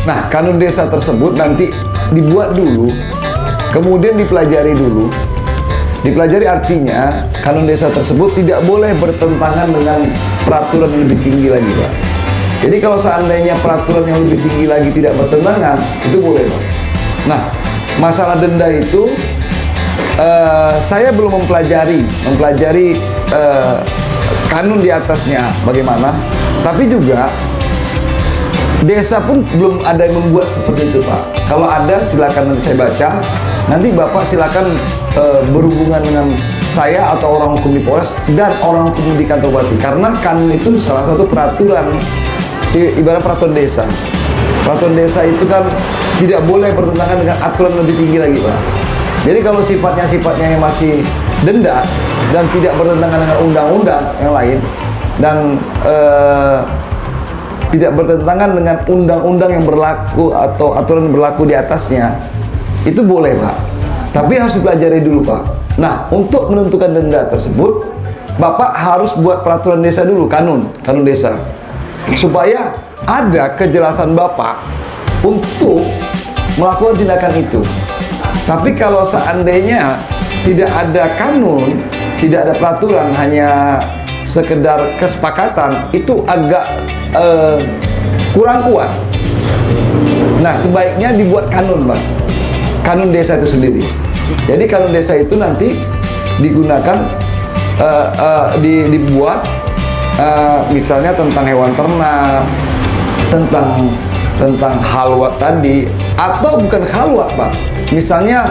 Nah, kanun desa tersebut nanti dibuat dulu, kemudian dipelajari dulu. Dipelajari artinya kanun desa tersebut tidak boleh bertentangan dengan peraturan yang lebih tinggi lagi, Pak. Jadi kalau seandainya peraturan yang lebih tinggi lagi tidak bertentangan, itu boleh, Pak. Nah, masalah denda itu saya belum mempelajari kanun di atasnya bagaimana, tapi juga desa pun belum ada yang membuat seperti itu, Pak. Kalau ada silakan nanti saya baca. Nanti Bapak silakan berhubungan dengan saya atau orang hukum di Polres dan orang hukum di kantor bupati, karena kanun itu salah satu peraturan, ibarat peraturan desa. Peraturan desa itu kan tidak boleh bertentangan dengan aturan lebih tinggi lagi, Pak. Jadi kalau sifatnya yang masih denda dan tidak bertentangan dengan undang-undang yang lain dan tidak bertentangan dengan undang-undang yang berlaku atau aturan yang berlaku di atasnya, itu boleh, Pak. Tapi harus dipelajari dulu, Pak. Nah, untuk menentukan denda tersebut, Bapak harus buat peraturan desa dulu, kanun desa, supaya ada kejelasan Bapak untuk melakukan tindakan itu. Tapi kalau seandainya tidak ada kanun, tidak ada peraturan, hanya sekedar kesepakatan, itu agak kurang kuat. Nah, sebaiknya dibuat kanun, Pak. Kanun desa itu sendiri. Jadi kanun desa itu nanti digunakan dibuat misalnya tentang hewan ternak, tentang halwat tadi, atau bukan halwat, Pak. Misalnya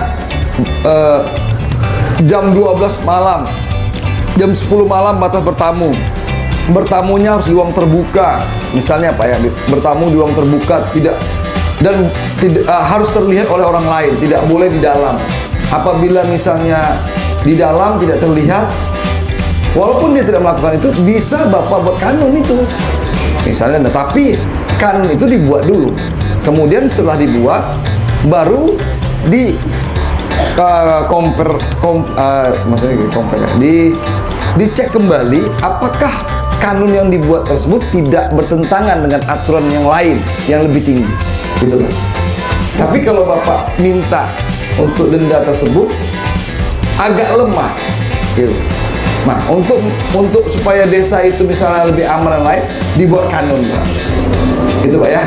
jam 12 malam, jam 10 malam batas bertamu. Bertamunya harus di ruang terbuka. Misalnya, Pak, ya, bertamu di ruang terbuka, tidak harus terlihat oleh orang lain, tidak boleh di dalam. Apabila misalnya di dalam tidak terlihat, walaupun dia tidak melakukan itu, bisa Bapak buat kanun itu. Misalnya, tapi kanun itu dibuat dulu. Kemudian setelah dibuat, baru dicek kembali apakah kanun yang dibuat tersebut tidak bertentangan dengan aturan yang lain yang lebih tinggi, gitu kan. Tapi kalau Bapak minta untuk denda tersebut agak lemah, gitu. Nah, untuk supaya desa itu misalnya lebih aman dan lain, dibuat kanun, Pak. Gitu, Pak, ya.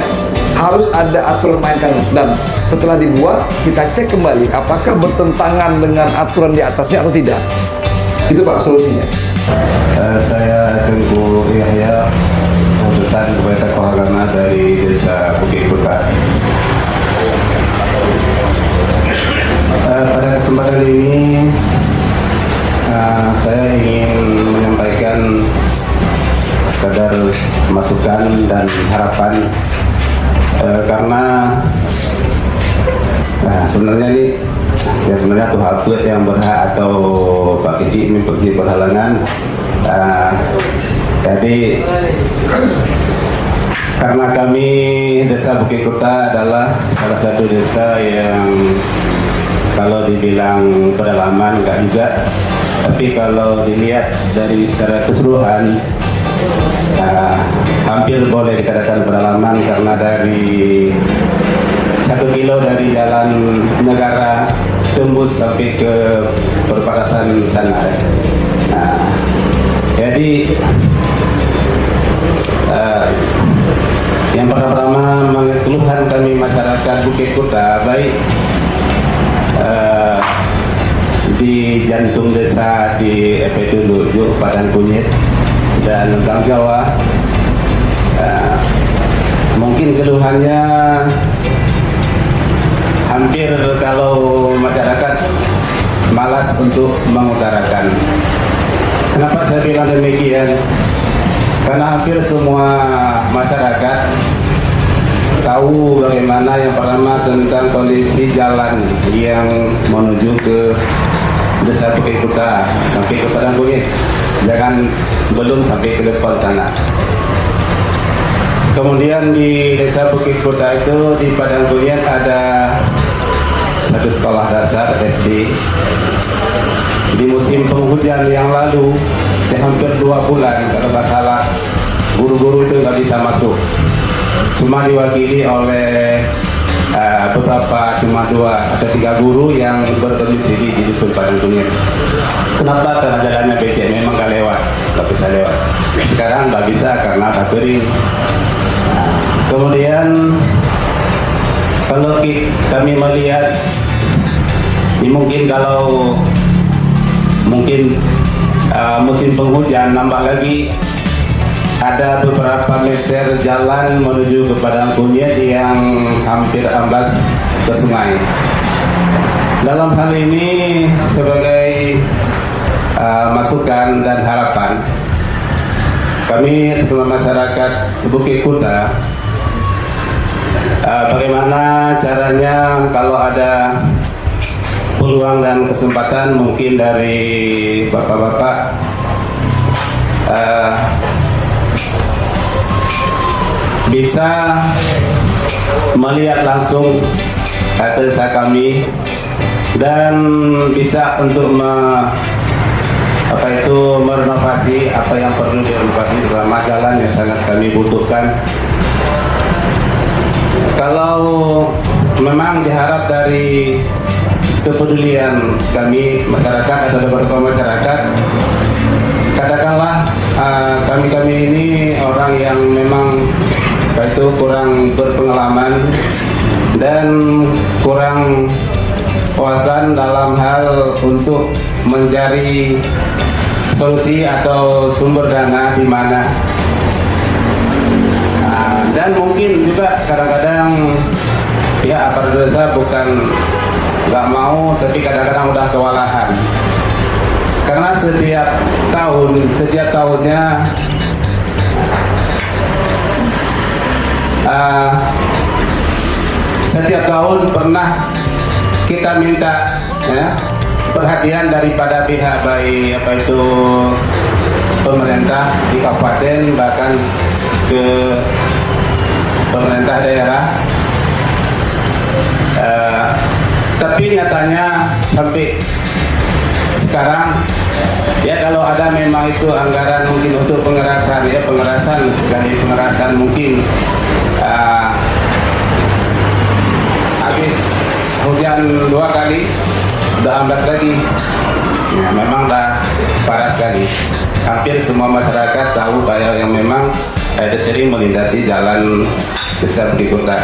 Harus ada aturan main kanun, dan setelah dibuat kita cek kembali apakah bertentangan dengan aturan di atasnya atau tidak. Itu, Pak, solusinya. Saya Tengku Yahya, utusan Ketua Tokoh Agama dari Desa Bukit Kota. Pada kesempatan ini saya ingin menyampaikan sekadar masukan dan harapan, karena sebenarnya ini sebenarnya Tuhan Tuhan yang berhak atau Pak Kecik mempergi berhalangan. Jadi karena kami Desa Bukit Kota adalah salah satu desa yang kalau dibilang pedalaman enggak juga, tapi kalau dilihat dari secara keseluruhan hampir boleh dikatakan pedalaman, karena dari 1 kilo dari jalan negara tembus sampai ke perbatasan sana. Jadi yang pertama mengeluhkan kami masyarakat Bukit Kota, baik di jantung desa di Epedulu, Padang Kunyit dan Gang Jawa, mungkin keluhannya hampir kalau masyarakat malas untuk mengutarakan. Kenapa saya bilang demikian? Karena hampir semua masyarakat tahu bagaimana yang pertama tentang kondisi jalan yang menuju ke Desa Bukit Kota sampai ke Padang Kunyit, jangan belum sampai ke depan sana. Kemudian di Desa Bukit Kota itu di Padang Kunyit ada satu sekolah dasar SD. Di musim penghujan yang lalu, hampir 2 bulan kalau nggak salah, guru-guru itu nggak bisa masuk. cuma diwakili oleh beberapa, cuma 2 atau 3 guru yang berdomisili di Dusun Padang Kunyit. Kenapa? Karena jalannya becek, memang nggak lewat, nggak bisa lewat. Sekarang nggak bisa karena udah kering. Kemudian kalau kami melihat ini mungkin kalau musim penghujan nambah lagi, ada beberapa meter jalan menuju ke Padang Kunyit yang hampir amblas ke sungai. Dalam hal ini sebagai masukan dan harapan kami semua masyarakat Bukit Kuta, bagaimana caranya kalau ada peluang dan kesempatan mungkin dari bapak-bapak bisa melihat langsung desa kami dan bisa untuk merenovasi apa yang perlu direnovasi, terutama jalan yang sangat kami butuhkan. Kalau memang diharap dari kepedulian kami masyarakat atau beberapa masyarakat, katakanlah kami ini orang yang memang kurang berpengalaman dan kurang wawasan dalam hal untuk mencari solusi atau sumber dana di mana. Dan mungkin juga kadang-kadang ya aparat desa bukan nggak mau, tapi kadang-kadang udah kewalahan. Karena setiap tahunnya setiap tahun pernah kita minta perhatian daripada pihak baik pemerintah di kabupaten bahkan ke pemerintah daerah, tapi nyatanya sampai sekarang ya kalau ada memang itu anggaran mungkin untuk pengerasan mungkin habis hujan 2 kali udah amblas lagi. Ya, memang dah parah sekali. Hampir semua masyarakat tahu bahwa yang memang ada sering melintasi jalan besar di kota.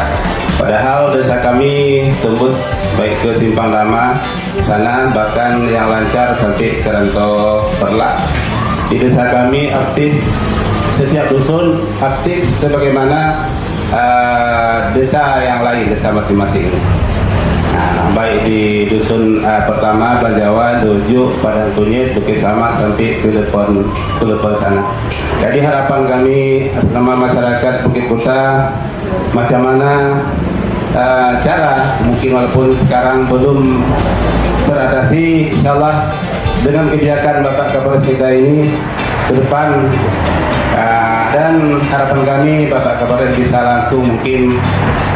Padahal desa kami tembus baik ke Simpang Lama sana, bahkan yang lancar sampai ke Rantau Perlak. Di desa kami aktif, setiap dusun aktif sebagaimana desa yang lain, desa masing-masing. Baik di dusun pertama Banjawan, Dojo, Padang Kunyit, Bukit Sama sampai ke depan sana. Jadi harapan kami sama masyarakat Bukit Kuta, macam mana cara mungkin walaupun sekarang belum beradaptasi, insyaallah dengan kebijakan Bapak Kapolres kita ini ke depan, dan harapan kami Bapak Kapolres bisa langsung mungkin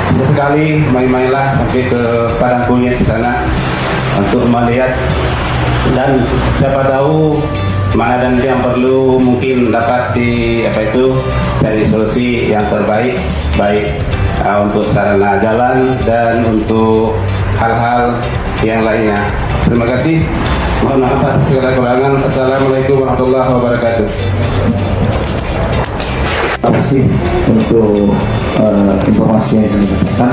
sesekali main-mainlah sampai ke Padang Kunyit di sana untuk melihat, dan siapa tahu mana dan yang perlu mungkin dapat cari solusi yang terbaik, baik untuk sarana jalan dan untuk hal-hal yang lainnya. Terima kasih. Mohon maaf atas segala kekurangan. Assalamualaikum warahmatullahi wabarakatuh. Terima kasih untuk informasi yang diberikan.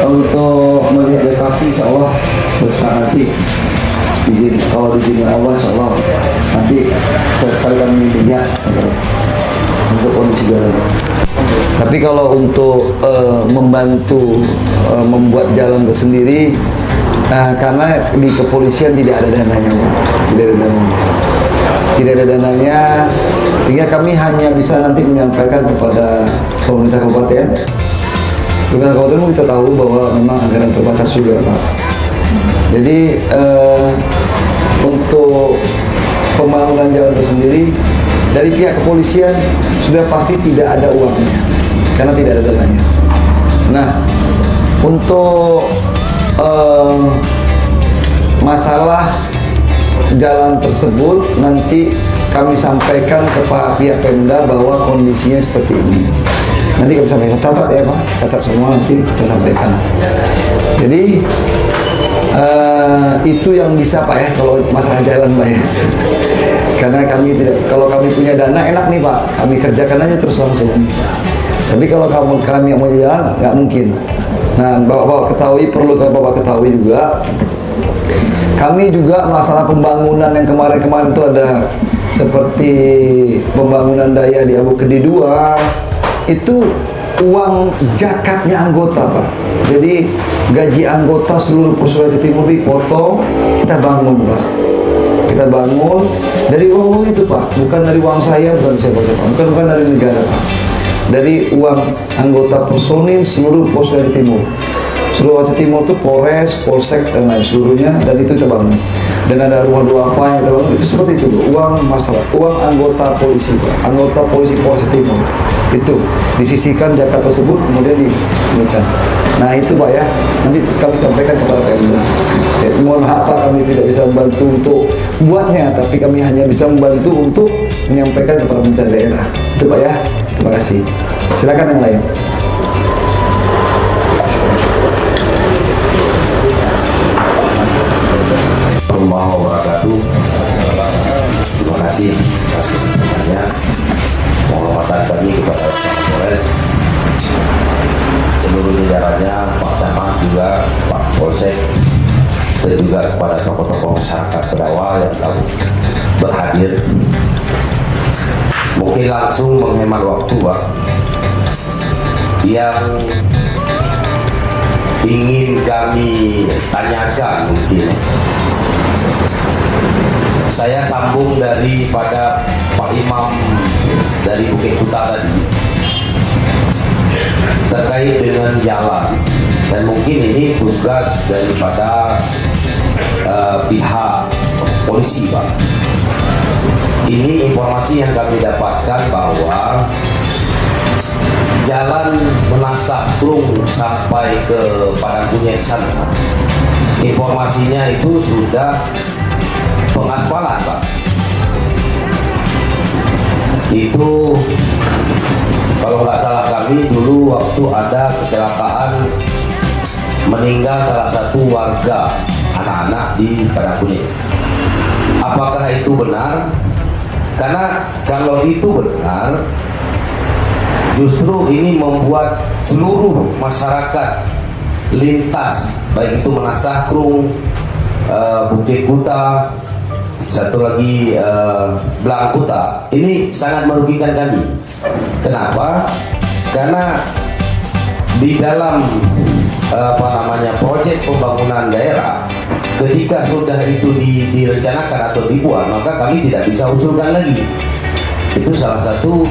Untuk melihat lokasi, insya Allah nanti kalau diizinkan Allah, insya Allah nanti sekali kami lihat untuk kondisi jalan. Tapi kalau untuk membantu membuat jalan tersendiri, karena di kepolisian tidak ada dananya, Pak. Tidak ada dananya, sehingga kami hanya bisa nanti menyampaikan kepada pemerintah kabupaten. Pemerintah kabupaten kita tahu bahwa memang anggaran terbatas juga, Pak. Jadi untuk pembangunan jalan tersendiri dari pihak kepolisian sudah pasti tidak ada uangnya, karena tidak ada dananya. Nah, untuk masalah jalan tersebut nanti kami sampaikan kepada pihak Pemda bahwa kondisinya seperti ini. Nanti kami sampaikan, catat ya Pak, catat semua nanti kita sampaikan. Jadi itu yang bisa Pak ya, kalau masalah jalan Pak ya. Karena kami tidak, kalau kami punya dana enak nih Pak, kami kerjakan aja terus langsung. Tapi kalau kami yang mau jalan, nggak mungkin. Nah, Bapak ketahui, perlu Bapak ketahui juga, kami juga masalah pembangunan yang kemarin-kemarin itu ada seperti pembangunan daya di Abu Kedi 2, itu uang zakatnya anggota Pak. Jadi gaji anggota seluruh Sulawesi Timur dipotong, kita bangun Pak. Kita bangun dari uang itu Pak, bukan dari uang saya, bukan saya Pak, bukan dari negara Pak. Dari uang anggota personil seluruh Sulawesi Timur. Sulawesi Timur itu Polres, Polsek dan lain seluruhnya, dan itu kita bangun. Dan ada rumah duafa yang kita bangun, itu seperti itu uang masyarakat, uang anggota polisi Pak, anggota polisi Sulawesi Timur. Itu disisihkan zakat tersebut kemudian diberikan. Nah itu Pak ya, nanti kami sampaikan kepada Pemda. Ya, mohon maaf Pak, kami tidak bisa membantu untuk buatnya, tapi kami hanya bisa membantu untuk menyampaikan kepada pemerintah daerah. Itu Pak ya, terima kasih. Silakan yang lain. Warahmatullahi wabarakatuh. Terima kasih atas kesempatannya. Penghormatan kami kepada Pak Polres, seluruh jajarannya, Pak Camat juga, Pak Polsek, dan juga kepada tokoh-tokoh masyarakat Kedawa yang telah berhadir. Mungkin langsung menghemat waktu Pak, yang ingin kami tanyakan mungkin. Saya sambung daripada Pak Imam dari Bukit Kuta tadi terkait dengan jalan, dan mungkin ini tugas daripada pihak polisi Pak. Ini informasi yang kami dapatkan bahwa jalan Menasah Klung sampai ke Padang Kunyek sana, informasinya itu sudah pengaspalan Pak. Itu kalau nggak salah kami dulu waktu ada kecelakaan meninggal salah satu warga anak-anak di Padang Kunyek. Apakah itu benar? Karena kalau itu benar, justru ini membuat seluruh masyarakat lintas, baik itu Menasah Klung, Bukit Kuta, satu lagi Belang Kuta, ini sangat merugikan kami. Kenapa? Karena di dalam proyek pembangunan daerah, ketika sudah itu direncanakan atau dibuat, maka kami tidak bisa usulkan lagi. Itu salah satu,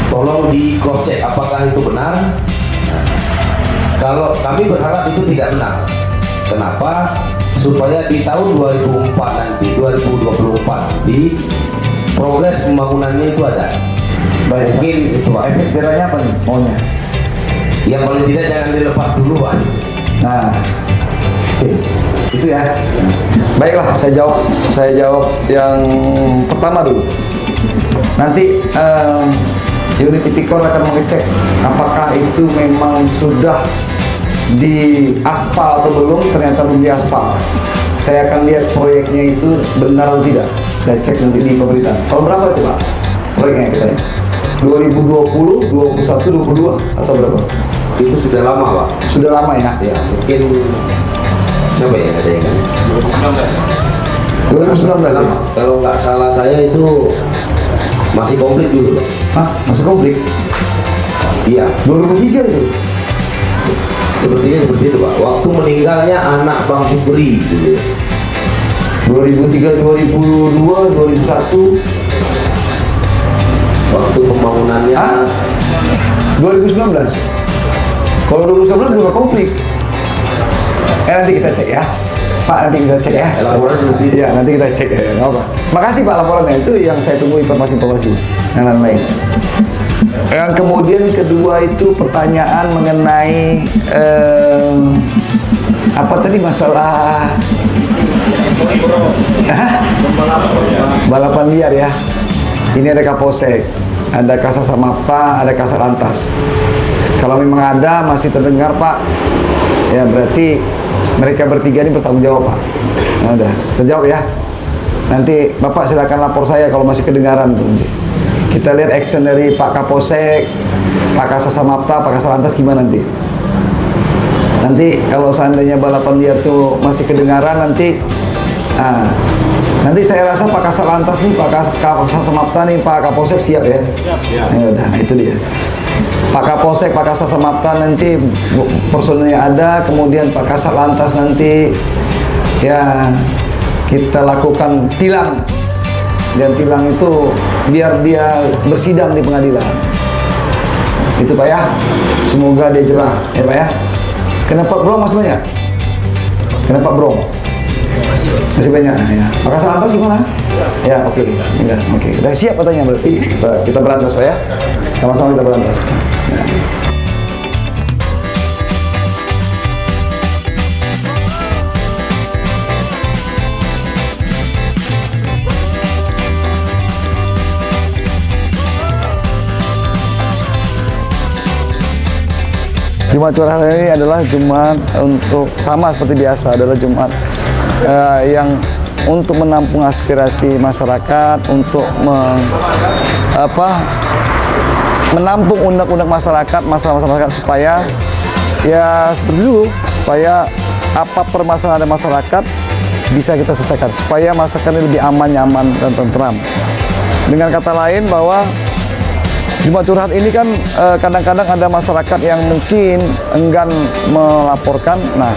tolong di cross check apakah itu benar. Kalau kami berharap itu tidak benar. Kenapa? Supaya di tahun 2024 nanti, 2024 nanti progres pembangunannya itu ada. Baik, mungkin itu Pak. Efek jerahnya apa nih maunya? Yang paling tidak jangan dilepas dulu Pak. Nah, itu ya. Baiklah, saya jawab yang pertama dulu. Nanti unit tipikor akan mengecek apakah itu memang sudah di aspal atau belum. Ternyata belum di aspal. Saya akan lihat proyeknya itu benar atau tidak. Saya cek nanti di pemerintah. Tahun berapa itu Pak proyeknya kita? 2020, 21, 22 atau berapa? Itu sudah lama Pak. Sudah lama ya? Ya, mungkin siapa ya ada yang 2019 ya? Kalau nggak salah saya itu masih komplit dulu Pak. Hah? Masih komplit? Iya, 2003 itu? sepertinya seperti itu Pak. Waktu meninggalnya anak Bang Supri dulu. 2003, 2002, 2001. Waktu pembangunannya 2019. Kalau 2019 belum komplit. Nanti kita cek ya. Pak, nanti kita cek ya. Laporan seperti itu. Ya, nanti kita cek ya. Nggak apa. Makasih Pak laporannya. Itu yang saya tunggu informasi-informasi yang lain-lain. Yang kemudian kedua itu pertanyaan mengenai apa tadi masalah balapan liar ya. Ini ada Kapolsek. ada Kasat Samapta, ada Kasat Lantas. Kalau memang ada masih terdengar Pak, ya berarti mereka bertiga ini bertanggung jawab Pak. Nah, udah terjawab ya. Nanti Bapak silakan lapor saya kalau masih kedengaran. Kita lihat action dari Pak Kapolsek, Pak Kasat Samapta, Pak Kasat Lantas gimana nanti. Nanti kalau seandainya balapan dia tuh masih kedengaran nanti, nanti saya rasa Pak Kasat Lantas nih, Pak Kasat Samapta nih, Pak Kapolsek siap ya. Ya udah, nah itu dia. Pak Kapolsek, Pak Kasat Samapta nanti personilnya ada, kemudian Pak Kasat Lantas nanti ya kita lakukan tilang, dan tilang itu biar dia bersidang di pengadilan. Itu Pak ya, semoga dia jerah ya Pak ya. Kenapa Bro Mas banyak? Kenapa Bro? Masih banyak ya. Pak Kasat Lantas gimana? Ya oke, enggak oke. Udah siap katanya berarti kita berantas Pak ya. Sama-sama kita berantas. Ya. Jumat curhat ini adalah Jumat untuk sama seperti biasa, adalah Jumat yang untuk menampung aspirasi masyarakat, untuk menampung undang-undang masyarakat, masalah masyarakat supaya ya seperti dulu, supaya apa permasalahan masyarakat bisa kita selesaikan, supaya masyarakat ini lebih aman, nyaman dan tentram. Dengan kata lain bahwa Jumat curhat ini kan kadang-kadang ada masyarakat yang mungkin enggan melaporkan. Nah,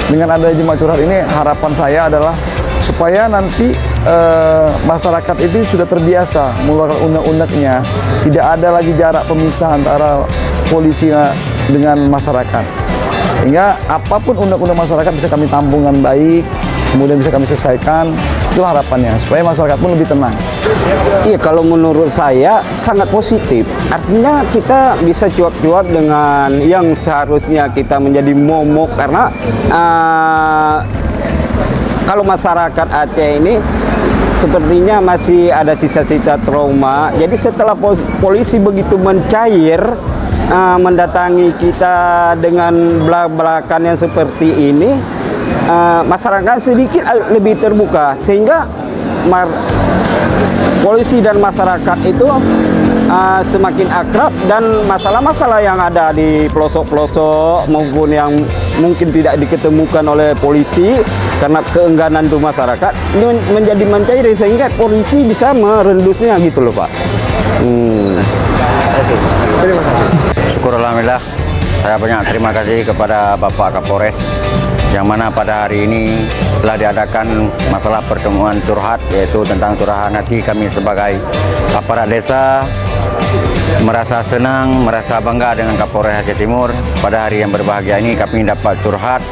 dengan ada Jumat curhat ini harapan saya adalah supaya nanti masyarakat itu sudah terbiasa mengeluarkan undang-undangnya, tidak ada lagi jarak pemisah antara polisi dengan masyarakat, sehingga apapun undang-undang masyarakat bisa kami tampung dengan baik, kemudian bisa kami selesaikan. Itu harapannya, supaya masyarakat pun lebih tenang. Iya, kalau menurut saya sangat positif. Artinya kita bisa cuap-cuap dengan yang seharusnya kita menjadi momok, karena kalau masyarakat Aceh ini sepertinya masih ada sisa-sisa trauma. Jadi setelah polisi begitu mencair, mendatangi kita dengan belak-belakan yang seperti ini, masyarakat sedikit lebih terbuka, sehingga polisi dan masyarakat itu semakin akrab, dan masalah-masalah yang ada di pelosok-pelosok maupun yang mungkin tidak diketemukan oleh polisi karena keengganan itu masyarakat menjadi mencair, sehingga polisi bisa merendusnya gitu loh Pak. Terima kasih. Syukur alhamdulillah, saya banyak terima kasih kepada Bapak Kapolres yang mana pada hari ini telah diadakan masalah pertemuan curhat, yaitu tentang curahan hati. Kami sebagai aparat desa merasa senang, merasa bangga dengan Kapolres Aceh Timur. Pada hari yang berbahagia ini kami dapat curhat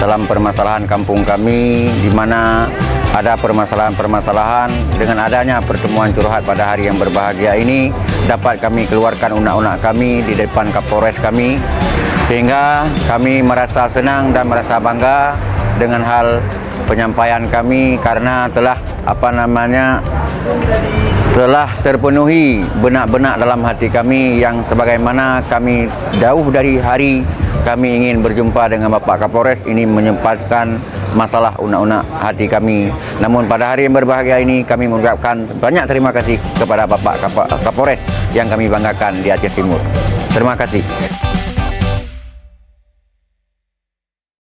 dalam permasalahan kampung kami, di mana ada permasalahan-permasalahan. Dengan adanya pertemuan curhat pada hari yang berbahagia ini, dapat kami keluarkan unek-unek kami di depan Kapolres kami, sehingga kami merasa senang dan merasa bangga dengan hal penyampaian kami, karena telah telah terpenuhi benak-benak dalam hati kami yang sebagaimana kami jauh dari hari kami ingin berjumpa dengan Bapak Kapolres ini menyempatkan masalah unek-unek hati kami. Namun pada hari yang berbahagia ini kami mengucapkan banyak terima kasih kepada Bapak Kapolres yang kami banggakan di Aceh Timur. Terima kasih.